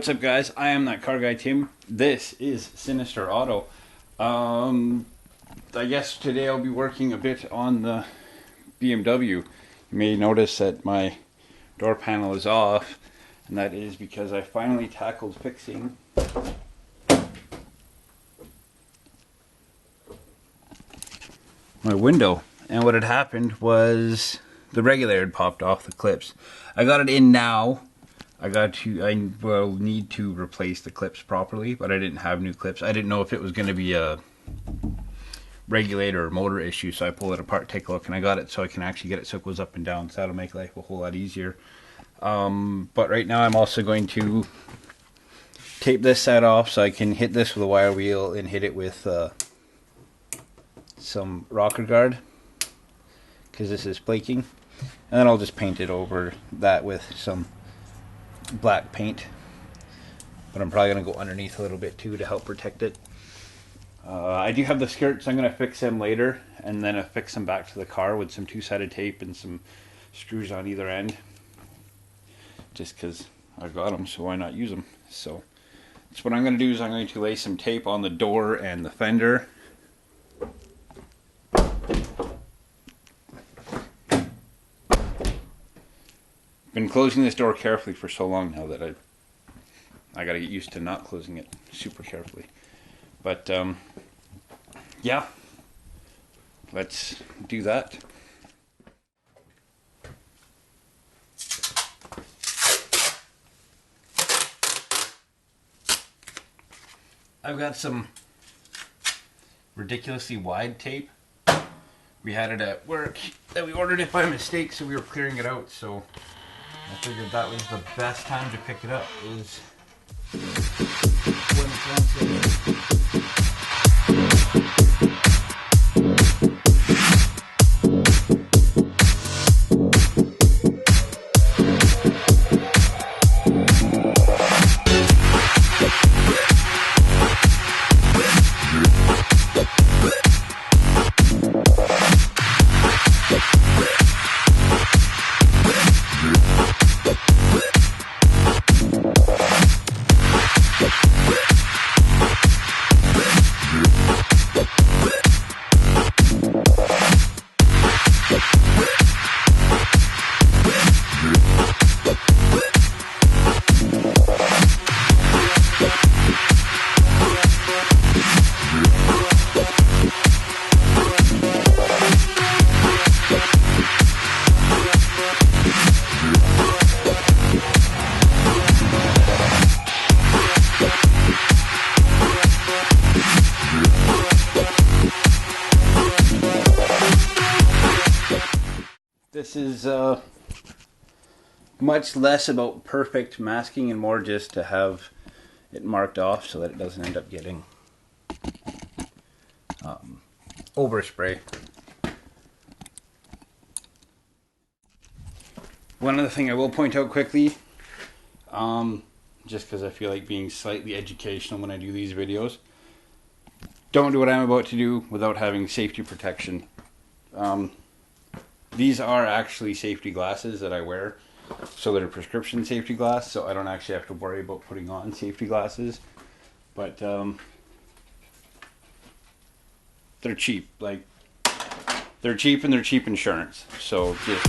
What's up, guys? I am that car guy Tim. This is SNSTR Auto. I guess today I'll be working a bit on the BMW. You may notice that my door panel is off, and that is because I finally tackled fixing my window. And what had happened was the regulator had popped off the clips. I got it in now. I will need to replace the clips properly, but I didn't have new clips. I didn't know if it was going to be a regulator or motor issue, so I pulled it apart, take a look, and I got it so I can actually get it so it goes up and down, so that'll make life a whole lot easier. But right now I'm also going to tape this side off so I can hit this with a wire wheel and hit it with some rocker guard, because this is flaking, and then I'll just paint it over that with some black paint, but I'm probably going to go underneath a little bit too to help protect it. I do have the skirts. I'm going to fix them later and then affix them back to the car with some two-sided tape and some screws on either end, just because I've got them, so why not use them. So that's what I'm going to do. Is I'm going to lay some tape on the door and the fender. Been closing this door carefully for so long now that I got to get used to not closing it super carefully. But yeah, let's do that. I've got some ridiculously wide tape. We had it at work, and we ordered it by mistake, so we were clearing it out, so I figured that was the best time to pick it up, is when it's on sale. This is much less about perfect masking and more just to have it marked off so that it doesn't end up getting overspray. One other thing I will point out quickly, just because I feel like being slightly educational when I do these videos, don't do what I'm about to do without having safety protection. These are actually safety glasses that I wear, so they're prescription safety glass, so I don't actually have to worry about putting on safety glasses. But they're cheap. Like, they're cheap, and they're cheap insurance. So just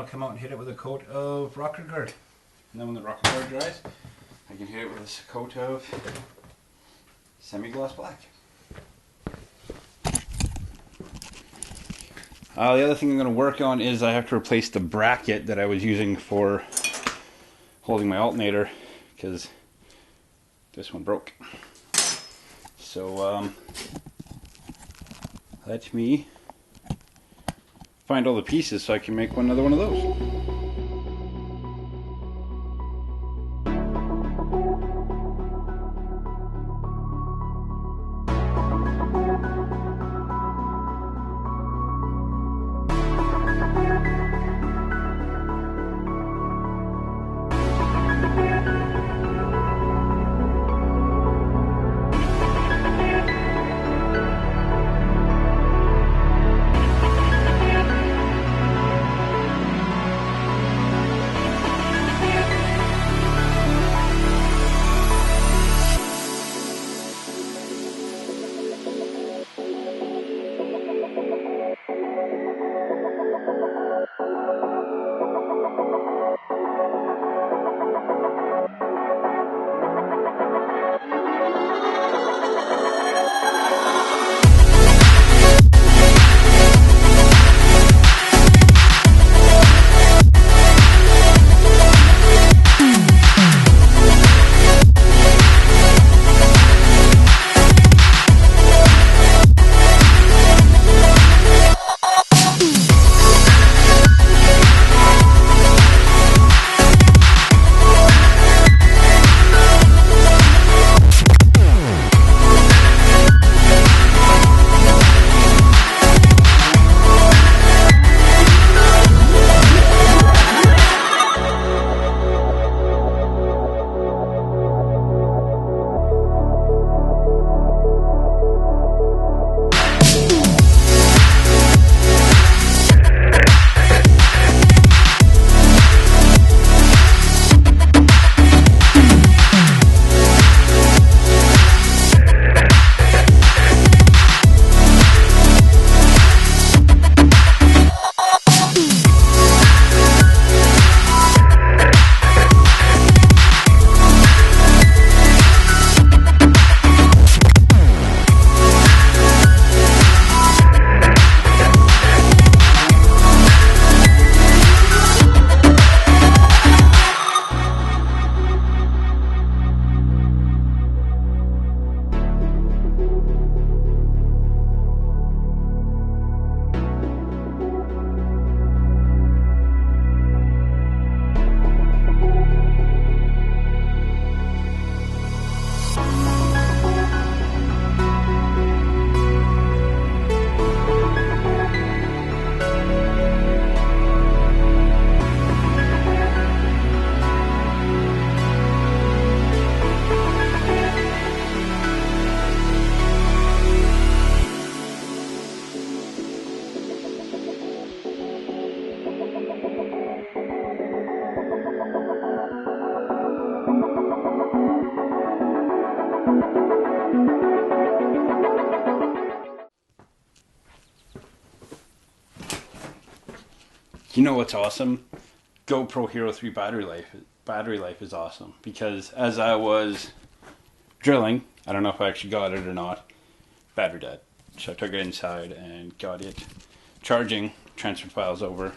I'll come out and hit it with a coat of rocker guard. And then when the rocker guard dries, I can hit it with a coat of semi-gloss black. The other thing I'm going to work on is I have to replace the bracket that I was using for holding my alternator, because this one broke. So let me find all the pieces so I can make another one of those. You know what's awesome? GoPro Hero 3 battery life is awesome, because as I was drilling, I don't know if I actually got it or not, battery died. So I took it inside and got it charging, transferred files over.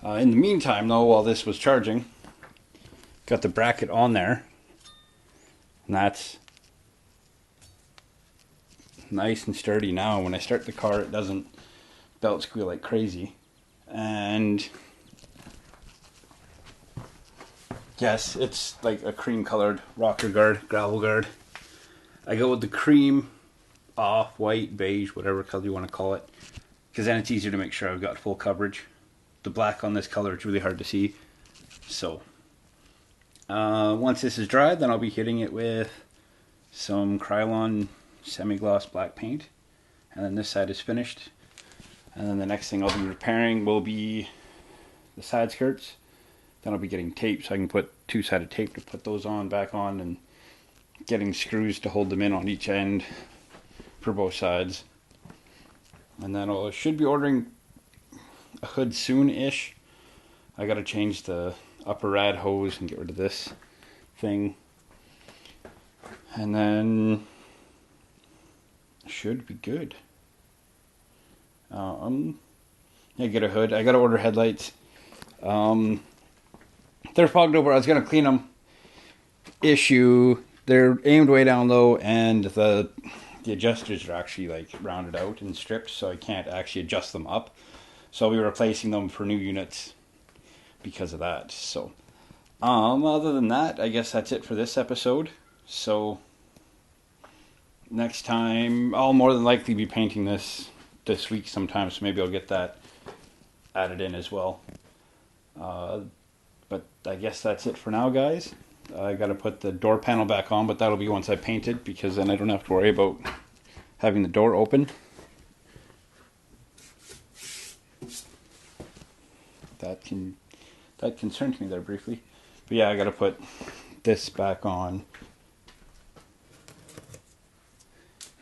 In the meantime though, while this was charging, got the bracket on there, and that's nice and sturdy now. When I start the car, it doesn't belt squeal like crazy. And yes, it's like a cream colored rocker guard, gravel guard. I go with the cream, off, white, beige, whatever color you want to call it, because then it's easier to make sure I've got full coverage. The black on this color is really hard to see. So once this is dried, then I'll be hitting it with some Krylon semi-gloss black paint, and then this side is finished. And then the next thing I'll be repairing will be the side skirts. Then I'll be getting tape so I can put two-sided tape to put those back on, and getting screws to hold them in on each end for both sides. And then I should be ordering a hood soon-ish. I gotta change the upper rad hose and get rid of this thing. And then should be good. Yeah, get a hood. I gotta order headlights. They're fogged over. I was gonna clean them. Issue, they're aimed way down low, and the adjusters are actually like rounded out and stripped, so I can't actually adjust them up. So I'll be replacing them for new units because of that. So other than that, I guess that's it for this episode. So next time I'll more than likely be painting this week sometime, so maybe I'll get that added in as well. But I guess that's it for now, guys. I gotta put the door panel back on, but that'll be once I paint it, because then I don't have to worry about having the door open. That concerned me there briefly. But yeah, I gotta put this back on.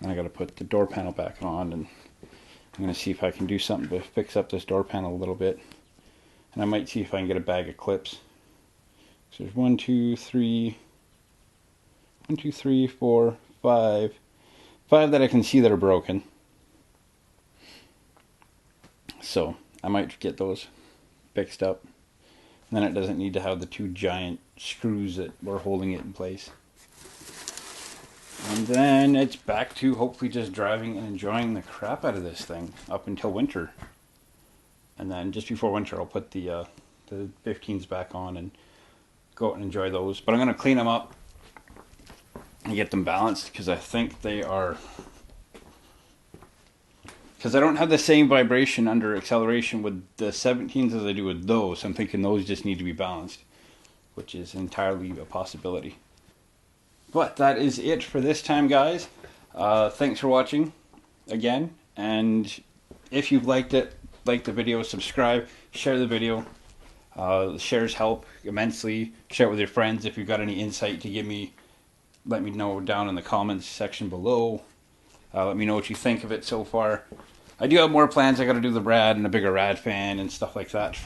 And I gotta put the door panel back on, and I'm gonna see if I can do something to fix up this door panel a little bit. And I might see if I can get a bag of clips. So there's 1, 2, 3, 4, 5 that I can see that are broken. So I might get those fixed up. And then it doesn't need to have the 2 giant screws that were holding it in place. And then it's back to hopefully just driving and enjoying the crap out of this thing up until winter. And then just before winter, I'll put the 15s back on and go out and enjoy those. But I'm going to clean them up and get them balanced, because I think they are... Because I don't have the same vibration under acceleration with the 17s as I do with those. I'm thinking those just need to be balanced, which is entirely a possibility. But that is it for this time, guys. Thanks for watching again. And if you've liked it, like the video, subscribe, share the video. Shares help immensely. Share it with your friends. If you've got any insight to give me, let me know down in the comments section below. Let me know what you think of it so far. I do have more plans. I got to do the rad and a bigger rad fan and stuff like that,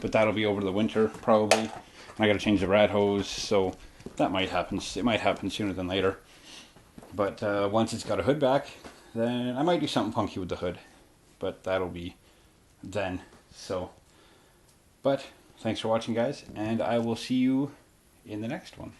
but that'll be over the winter probably. And I got to change the rad hose, so that might happen. It might happen sooner than later. But once it's got a hood back, then I might do something funky with the hood. But that'll be then. So, but thanks for watching, guys, and I will see you in the next one.